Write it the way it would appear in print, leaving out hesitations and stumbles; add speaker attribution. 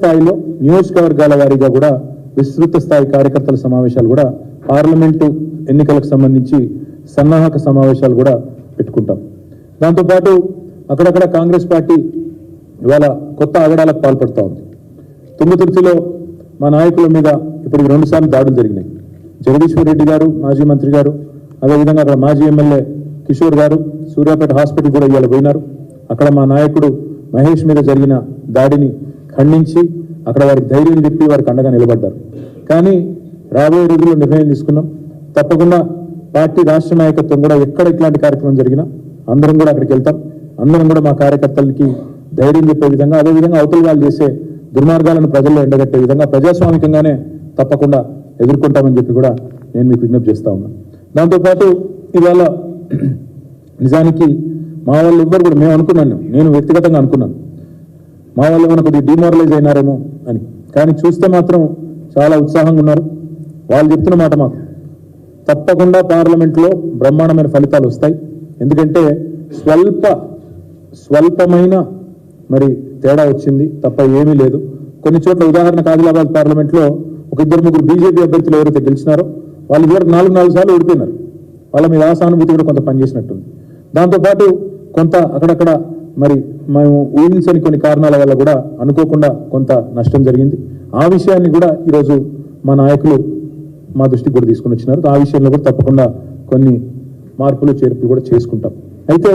Speaker 1: స్థాయిలో నియోజకవర్గాల వారీగా కూడా విస్తృత స్థాయి కార్యకర్తల సమావేశాలు కూడా పార్లమెంటు ఎన్నికలకు సంబంధించి సన్నాహక సమావేశాలు కూడా పెట్టుకుంటాం. దాంతోపాటు అక్కడక్కడ కాంగ్రెస్ పార్టీ ఇవాళ కొత్త ఆగడాలకు పాల్పడుతూ ఉంది. తుంగతుర్తిలో మా నాయకుల మీద ఇప్పుడు 2 సార్లు దాడులు జరిగినాయి. జగదీశ్వర్ రెడ్డి గారు మాజీ మంత్రి గారు, అదేవిధంగా అక్కడ మాజీ ఎమ్మెల్యే కిషోర్ గారు సూర్యాపేట హాస్పిటల్ కూడా ఇవాళ పోయినారు. అక్కడ మా నాయకుడు మహేష్ మీద జరిగిన దాడిని ఖండించి అక్కడ వారికి ధైర్యం చెప్పి వారికి అండగా నిలబడ్డారు. కానీ రాబోయే రోజుల్లో నిర్ణయం తీసుకున్నాం, తప్పకుండా పార్టీ రాష్ట్ర నాయకత్వం కూడా ఎక్కడ ఇట్లాంటి కార్యక్రమం జరిగినా అందరం కూడా అక్కడికి వెళ్తాం. అందరం కూడా మా కార్యకర్తలకి ధైర్యం చెప్పే విధంగా, అదేవిధంగా అవతల వాళ్ళు చేసే దుర్మార్గాలను ప్రజల్లో ఎండగట్టే విధంగా ప్రజాస్వామికంగానే తప్పకుండా ఎదుర్కొంటామని చెప్పి కూడా నేను మీకు విజ్ఞప్తి చేస్తా ఉన్నాను. దాంతోపాటు ఇవాళ నిజానికి మా వాళ్ళు ఎవ్వరు కూడా మేము అనుకున్నాను, నేను వ్యక్తిగతంగా అనుకున్నాను మా వాళ్ళు ఏమైనా కొద్దిగా డిమారలైజ్ అయినారేమో అని. కానీ చూస్తే మాత్రం చాలా ఉత్సాహంగా ఉన్నారు. వాళ్ళు చెప్తున్న మాట మాకు తప్పకుండా పార్లమెంట్లో బ్రహ్మాండమైన ఫలితాలు వస్తాయి. ఎందుకంటే స్వల్పమైన మరి తేడా వచ్చింది తప్ప ఏమీ లేదు. కొన్ని చోట్ల ఉదాహరణకు ఆదిలాబాద్ పార్లమెంట్లో ఒక 2-3 బీజేపీ అభ్యర్థులు ఎవరైతే గెలిచినారో వాళ్ళు ఇదివరకు 4 సార్లు ఓడిపోయినారు. వాళ్ళ మీద ఆసానుభూతి కూడా కొంత పనిచేసినట్టుంది. దాంతోపాటు కొంత అక్కడక్కడ మరి మేము ఊహించని కొన్ని కారణాల వల్ల కూడా అనుకోకుండా కొంత నష్టం జరిగింది. ఆ విషయాన్ని కూడా ఈరోజు మా నాయకులు మా దృష్టికి కూడా తీసుకుని వచ్చినారు. ఆ విషయంలో కూడా తప్పకుండా కొన్ని మార్పులు చేర్పులు కూడా చేసుకుంటాం. అయితే